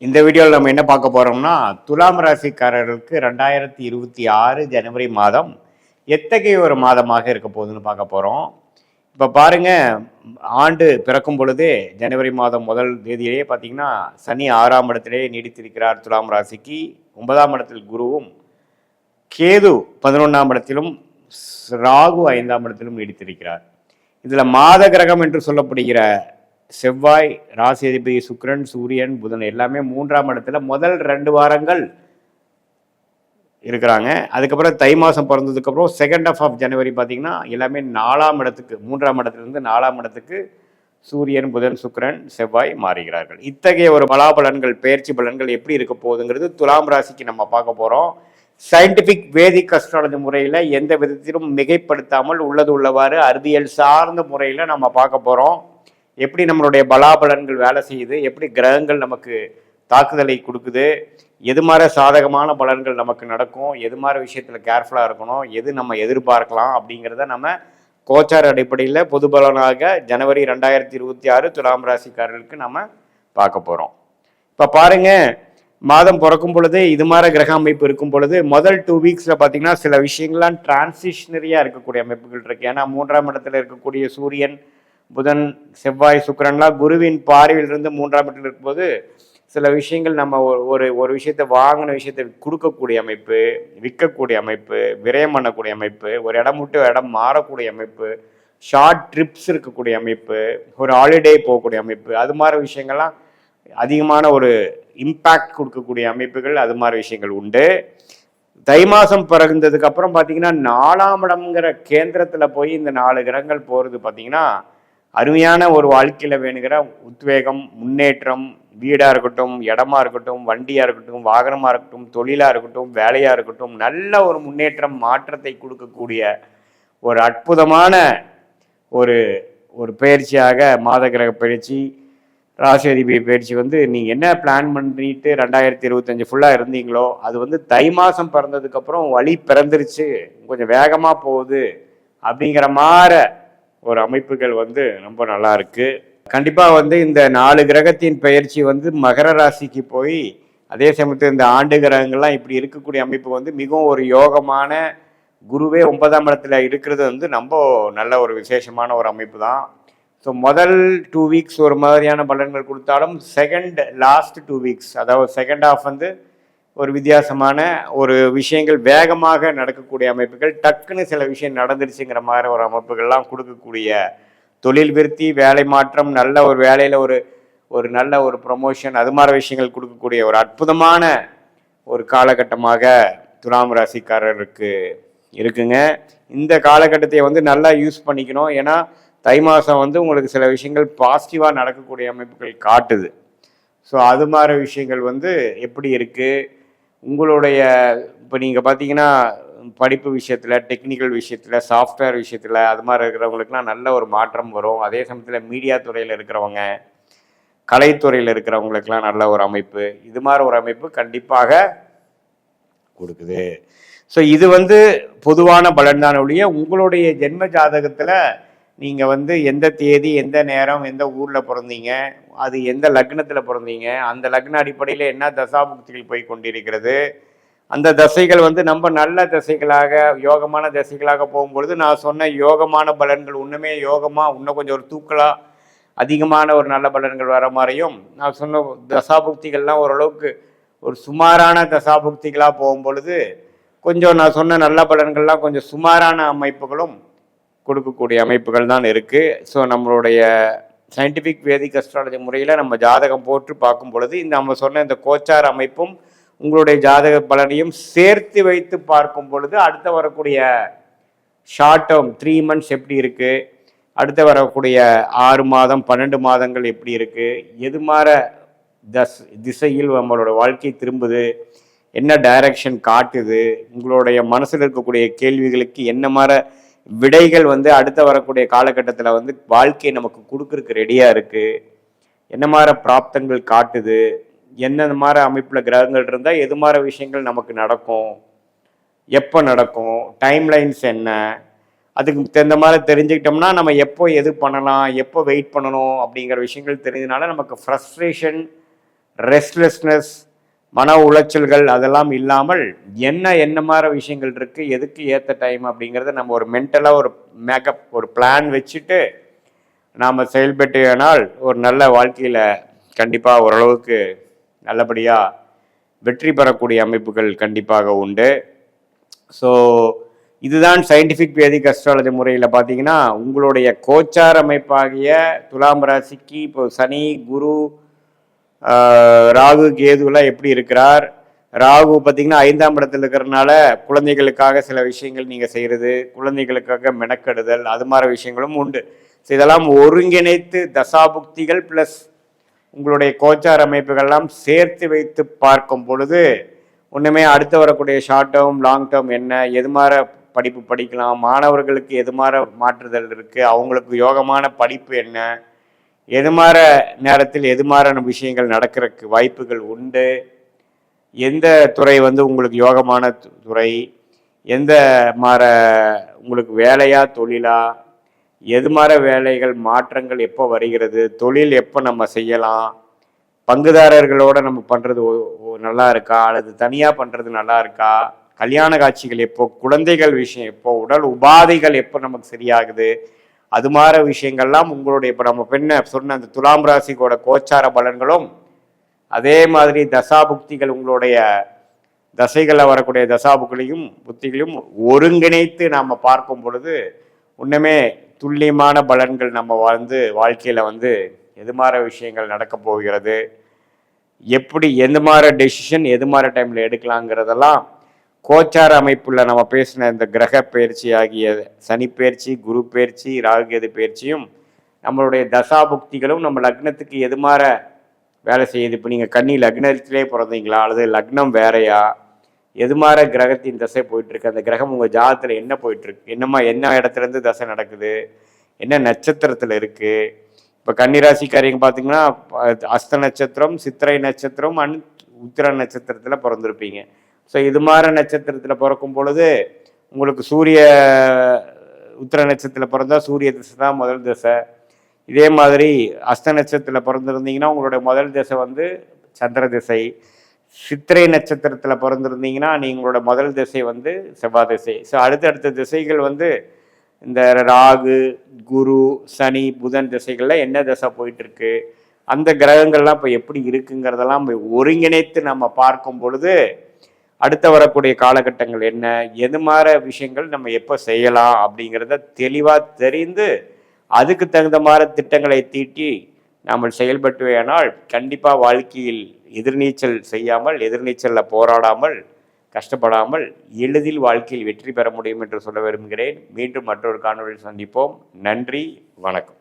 இந்த வீடியோவில் நம்ம என்ன பார்க்க போகிறோம்னா, துலாம் ராசிக்காரர்களுக்கு 2026 ஜனவரி மாதம் எத்தகைய ஒரு மாதமாக இருக்க போகுதுன்னு பார்க்க போகிறோம். இப்போ பாருங்க, ஆண்டு பிறக்கும் பொழுதே ஜனவரி மாதம் முதல் தேதியிலேயே பார்த்தீங்கன்னா சனி 6ஆம் இடத்திலேயே நீடித்திருக்கிறார். துலாம் ராசிக்கு 9ஆம் இடத்தில் குருவும், கேது 11ஆம் இடத்திலும், ராகு 5ஆம் இடத்திலும் நீடித்திருக்கிறார். இதில் மாத கிரகம் என்று சொல்லப்படுகிற செவ்வாய், ராசி அதிபதி சுக்கிரன், சூரியன், புதன் எல்லாமே 3ஆம் இடத்துல முதல் 2 வாரங்கள் இருக்கிறாங்க. அதுக்கப்புறம் தை மாதம் பிறந்ததுக்கப்புறம் செகண்ட் ஆஃப் ஜனவரி பார்த்தீங்கன்னா எல்லாமே 4ஆம் இடத்துக்கு, 3ஆம் இடத்துலேருந்து 4ஆம் இடத்துக்கு சூரியன், புதன், சுக்கிரன், செவ்வாய் மாறுகிறார்கள். இத்தகைய ஒரு பலாபலன்கள், பயிற்சி பலன்கள் எப்படி இருக்க போகுதுங்கிறது துலாம் ராசிக்கு நம்ம பார்க்க போகிறோம். சயின்டிஃபிக் வேதிக் அஸ்ட்ராலஜி முறையில் எந்த விதத்திலும் மிகைப்படுத்தாமல் உள்ளது உள்ளவாறு அறிவியல் சார்ந்த முறையில் நம்ம பார்க்க போகிறோம். எப்படி நம்மளுடைய பலாபலன்கள் வேலை செய்யுது, எப்படி கிரகங்கள் நமக்கு தாக்குதலை கொடுக்குது, எது மாதிரி சாதகமான பலன்கள் நமக்கு நடக்கும், எது மாதிரி விஷயத்தில் கேர்ஃபுல்லாக இருக்கணும், எது நம்ம எதிர்பார்க்கலாம் அப்படிங்கிறத நம்ம கோச்சார் அடிப்படையில் பொது பலனாக ஜனவரி 2026 துலாம் ராசிக்காரர்களுக்கு நம்ம பார்க்க போகிறோம். இப்போ பாருங்க, மாதம் பிறக்கும் பொழுது இது மாதிரி கிரக அமைப்பு இருக்கும் பொழுது முதல் 2 வீக்ஸில் பார்த்தீங்கன்னா சில விஷயங்கள்லாம் டிரான்சிஷனரியாக இருக்கக்கூடிய அமைப்புகள் இருக்குது. ஏன்னா 3ஆம் இடத்துல இருக்கக்கூடிய சூரியன், புதன், செவ்வாய், சுக்கிரன்லாம் குருவின் பார்வையிலிருந்து 3ஆம் இடத்தில் இருக்கும்போது சில விஷயங்கள் நம்ம ஒரு விஷயத்தை வாங்கின விஷயத்தை கொடுக்கக்கூடிய அமைப்பு, விற்கக்கூடிய அமைப்பு, விரயம் பண்ணக்கூடிய அமைப்பு, ஒரு இடம் விட்டு இடம் மாறக்கூடிய அமைப்பு, ஷார்ட் ட்ரிப்ஸ் இருக்கக்கூடிய அமைப்பு, ஒரு ஹாலிடே போகக்கூடிய அமைப்பு, அது மாதிரி விஷயங்கள்லாம் அதிகமான ஒரு இம்பேக்ட் கொடுக்கக்கூடிய அமைப்புகள், அது மாதிரி விஷயங்கள் உண்டு. தை மாதம் பிறந்ததுக்கு அப்புறம் பார்த்தீங்கன்னா 4ஆம் இடம்ங்கிற கேந்திரத்தில் போய் இந்த 4 கிரகங்கள் போகிறது பார்த்தீங்கன்னா அருமையான ஒரு வாழ்க்கையில் வேணுங்கிற உத்வேகம், முன்னேற்றம், வீடாக இருக்கட்டும், இடமா இருக்கட்டும், வண்டியாக இருக்கட்டும், வாகனமாக இருக்கட்டும், தொழிலாக இருக்கட்டும், வேலையாக இருக்கட்டும், நல்ல ஒரு முன்னேற்றம், மாற்றத்தை கொடுக்கக்கூடிய ஒரு அற்புதமான ஒரு ஒரு பயிற்சியாக மாத கிரக பயிற்சி, ராசி அதிபதி பயிற்சி வந்து நீங்கள் என்ன பிளான் பண்ணிட்டு 2025 ஃபுல்லாக இருந்தீங்களோ அது வந்து தை மாதம் பிறந்ததுக்கப்புறம் வழி பிறந்துருச்சு, கொஞ்சம் வேகமாக போகுது அப்படிங்கிற மாதிரி ஒரு அமைப்புகள் வந்து ரொம்ப நல்லா இருக்கு. கண்டிப்பா வந்து இந்த 4 கிரகத்தின் பயிற்சி வந்து மகர ராசிக்கு போய் அதே சமயத்தில் இந்த ஆண்டு கிரகங்கள்லாம் இப்படி இருக்கக்கூடிய அமைப்பு வந்து மிகவும் ஒரு யோகமான, குருவே 9ஆம் இடத்துல இருக்கிறது வந்து ரொம்ப நல்ல ஒரு விசேஷமான ஒரு அமைப்பு தான். ஸோ முதல் 2 வீக்ஸ் ஒரு மாதிரியான பலன்கள் கொடுத்தாலும் லாஸ்ட் 2 வீக்ஸ், அதாவது செகண்ட் ஹாஃப் வந்து ஒரு வித்தியாசமான ஒரு விஷயங்கள் வேகமாக நடக்கக்கூடிய அமைப்புகள், டக்குன்னு சில விஷயம் நடந்துருச்சுங்கிற மாதிரி ஒரு அமைப்புகள்லாம் கொடுக்கக்கூடிய தொழில் விருத்தி, வேலை மாற்றம், நல்ல ஒரு வேலையில் ஒரு நல்ல ஒரு ப்ரொமோஷன், அது மாதிரி விஷயங்கள் கொடுக்கக்கூடிய ஒரு அற்புதமான ஒரு காலகட்டமாக துலாம் ராசிக்காரருக்கு இருக்குங்க. இந்த காலகட்டத்தை வந்து நல்லா யூஸ் பண்ணிக்கணும். ஏன்னா தை மாதம் வந்து உங்களுக்கு சில விஷயங்கள் பாசிட்டிவாக நடக்கக்கூடிய அமைப்புகள் காட்டுது. ஸோ அது மாதிரி விஷயங்கள் வந்து எப்படி இருக்குது உங்களுடைய, இப்போ நீங்கள் பார்த்தீங்கன்னா படிப்பு விஷயத்தில், டெக்னிக்கல் விஷயத்தில், சாஃப்ட்வேர் விஷயத்தில், அது மாதிரி இருக்கிறவங்களுக்குலாம் நல்ல ஒரு மாற்றம் வரும். அதே சமயத்தில் மீடியா துறையில் இருக்கிறவங்க, கலைத்துறையில் இருக்கிறவங்களுக்கெல்லாம் நல்ல ஒரு அமைப்பு, இது மாதிரி ஒரு அமைப்பு கண்டிப்பாக கொடுக்குது. ஸோ இது வந்து பொதுவான பலன் தான் ஒழிய உங்களுடைய ஜென்ம ஜாதகத்தில் நீங்கள் வந்து எந்த தேதி, எந்த நேரம், எந்த ஊரில் பிறந்தீங்க, அது எந்த லக்னத்தில் பிறந்தீங்க, அந்த லக்ன அடிப்படையில் என்ன தசாபுக்திகள் போய் கொண்டிருக்கிறது, அந்த தசைகள் வந்து நம்ம நல்ல தசைகளாக, யோகமான தசைகளாக போகும்பொழுது நான் சொன்ன யோகமான பலன்கள் இன்னுமே யோகமாக, இன்னும் கொஞ்சம் ஒரு தூக்கலாக அதிகமான ஒரு நல்ல பலன்கள் வர மாதிரியும், நான் சொன்ன தசாபுக்திகள்லாம் ஓரளவுக்கு ஒரு சுமாரான தசாபுக்திகளாக போகும்பொழுது கொஞ்சம் நான் சொன்ன நல்ல பலன்கள்லாம் கொஞ்சம் சுமாரான அமைப்புகளும் கொடுக்கக்கூடிய அமைப்புகள் தான் இருக்குது. ஸோ நம்மளுடைய சயின்டிஃபிக் வேதிக் அஸ்ட்ராலஜி முறையில் நம்ம ஜாதகம் போட்டு பார்க்கும் பொழுது இந்த நம்ம சொன்ன இந்த கோச்சார் அமைப்பும் உங்களுடைய ஜாதக பலனையும் சேர்த்து வைத்து பார்க்கும் பொழுது அடுத்த வரக்கூடிய ஷார்ட் டேர்ம் 3 months எப்படி இருக்குது, அடுத்த வரக்கூடிய 6 மாதம் 12 மாதங்கள் எப்படி இருக்குது, எது மாதிரி திசையில் நம்மளோட வாழ்க்கை திரும்புது, என்ன டைரக்ஷன் காட்டுது, உங்களுடைய மனசில் இருக்கக்கூடிய கேள்விகளுக்கு என்ன மாதிரி விடைகள் வந்து அடுத்த வரக்கூடிய காலகட்டத்தில் வந்து வாழ்க்கை நமக்கு கொடுக்கறதுக்கு ரெடியாக இருக்குது, என்ன மாதிரி பிராப்தங்கள் காட்டுது, எந்தெந்த மாதிரி அமைப்பில் கிரகங்கள் இருந்தால் எது மாதிரி விஷயங்கள் நமக்கு நடக்கும், எப்போ நடக்கும், டைம்லைன்ஸ் என்ன, அதுக்கு தகுந்த மாதிரி தெரிஞ்சுக்கிட்டோம்னா நம்ம எப்போ எது பண்ணலாம், எப்போ வெயிட் பண்ணணும் அப்படிங்கிற விஷயங்கள் தெரிஞ்சதுனால நமக்கு ஃப்ரஸ்ட்ரேஷன் ரெஸ்ட்லெஸ்னஸ், மன உளைச்சல்கள் அதெல்லாம் இல்லாமல் என்ன மாதிரி விஷயங்கள் இருக்குது, எதுக்கு ஏற்ற டைம் அப்படிங்கிறத நம்ம ஒரு மென்டலாக ஒரு மேக்கப் ஒரு பிளான் வச்சுட்டு நாம் செயல்பட்டேனால் ஒரு நல்ல வாழ்க்கையில் கண்டிப்பாக ஓரளவுக்கு நல்லபடியாக வெற்றி பெறக்கூடிய அமைப்புகள் கண்டிப்பாக உண்டு. ஸோ இதுதான் சயின்டிஃபிக் வேதிக் அஸ்ட்ராலஜி முறையில் பார்த்தீங்கன்னா உங்களுடைய கோச்சார் அமைப்பாகிய துலாம் ராசிக்கு இப்போ சனி, குரு, ராகு, கேதுலாம் எப்படி இருக்கிறார். ராகு பார்த்தீங்கன்னா 5ஆம் இடத்துல இருக்கிறதுனால குழந்தைகளுக்காக சில விஷயங்கள் நீங்கள் செய்கிறது, குழந்தைகளுக்காக மெனக்கெடுதல், அது மாதிரி விஷயங்களும் உண்டு. ஸோ இதெல்லாம் ஒருங்கிணைத்து தசாபுக்திகள் ப்ளஸ் உங்களுடைய கோச்சார் அமைப்புகள்லாம் சேர்த்து வைத்து பார்க்கும் பொழுது ஒன்றுமே அடுத்து வரக்கூடிய ஷார்ட் டேர்ம் லாங் டேர்ம் என்ன, எது மாதிரி படிப்பு படிக்கலாம், மாணவர்களுக்கு எது மாதிரி மாற்றுதல் இருக்குது, அவங்களுக்கு யோகமான படிப்பு என்ன, எது மாதிரி நேரத்தில் எது மாதிரியான விஷயங்கள் நடக்கிறதுக்கு வாய்ப்புகள் உண்டு, எந்த துறை உங்களுக்கு யோகமான துறை, எந்த மாதிரி உங்களுக்கு வேலையா தொழிலா, எது மாதிரி வேலைகள் மாற்றங்கள் எப்போ வருகிறது, தொழில் எப்போ நம்ம செய்யலாம், பங்குதாரர்களோட நம்ம பண்ணுறது நல்லா இருக்கா அல்லது தனியாக பண்ணுறது நல்லா இருக்கா, கல்யாண காட்சிகள் எப்போ, குழந்தைகள் விஷயம் எப்போ, உடல் உபாதைகள் எப்போ நமக்கு சரியாகுது, அது மாதிரி விஷயங்கள்லாம் உங்களுடைய இப்போ நம்ம பெண்ணை சொன்ன அந்த துலாம் ராசிக்கோட கோச்சார பலன்களும் அதே மாதிரி தசாபுக்திகள் உங்களுடைய தசைகளில் வரக்கூடிய தசாபுக்களையும் புத்திகளையும் ஒருங்கிணைத்து நாம் பார்க்கும் பொழுது ஒன்றுமே துல்லியமான பலன்கள் நம்ம வாழ்க்கையில் எது மாதிரி விஷயங்கள் நடக்க போகிறது, எப்படி எந்த மாதிரி டெசிஷன் எது மாதிரி டைமில் எடுக்கலாங்கிறதெல்லாம் கோச்சார அமைப்புள்ள நம்ம பேசின இந்த கிரக பயிற்சி ஆகிய சனி பயிற்சி, குரு பயிற்சி, ராகுகேது பயிற்சியும் நம்மளுடைய தசாபுக்திகளும் நம்ம லக்னத்துக்கு எது மாதிரி வேலை செய்யுது. இப்போ நீங்கள் கன்னி லக்னத்திலே பிறந்தீங்களா அல்லது லக்னம் வேறையா, எது மாதிரி கிரகத்தின் தசை போயிட்டுருக்கு, அந்த கிரகம் உங்கள் ஜாதகத்தில் என்ன போயிட்டுருக்கு, என்ன இடத்துலேருந்து தசை நடக்குது, என்ன நட்சத்திரத்தில் இருக்குது. இப்போ கன்னிராசிக்காரங்க பார்த்தீங்கன்னா அஸ்த நட்சத்திரம், சித்திரை நட்சத்திரம், உத்திர நட்சத்திரத்தில் பிறந்திருப்பீங்க. ஸோ இது மாதிரி நட்சத்திரத்தில் பிறக்கும் பொழுது உங்களுக்கு சூரிய உத்திர நட்சத்திரத்தில் பிறந்தால் சூரிய திசை தான் முதல் திசை. இதே மாதிரி அஸ்த நட்சத்திரத்தில் பிறந்திருந்தீங்கன்னா உங்களுடைய முதல் திசை சந்திர திசை. சித்திரை நட்சத்திரத்தில் பிறந்திருந்தீங்கன்னா நீங்களோட முதல் திசை செவ்வாய் திசை. ஸோ அடுத்தடுத்த திசைகள் இந்த ராகு, குரு, சனி, புதன் திசைகளில் என்ன திசை போயிட்டுருக்கு, அந்த கிரகங்கள்லாம் இப்போ எப்படி இருக்குங்கிறதெல்லாம் ஒருங்கிணைத்து நம்ம பார்க்கும் பொழுது அடுத்த வரக்கூடிய காலகட்டங்கள் என்ன, எது மாதிரி விஷயங்கள் நம்ம எப்போ செய்யலாம் அப்படிங்கிறத தெளிவாக தெரிந்து அதுக்கு தகுந்த மாதிரி திட்டங்களை தீட்டி நாம் செயல்பட்டுவேனால் கண்டிப்பாக வாழ்க்கையில் எதிர்நீச்சல் செய்யாமல், எதிர்நீச்சலில் போராடாமல், கஷ்டப்படாமல் எளிதில் வாழ்க்கையில் வெற்றி பெற முடியும் என்று சொல்ல விரும்புகிறேன். மீண்டும் மற்றொரு காணொலியில் சந்திப்போம். நன்றி, வணக்கம்.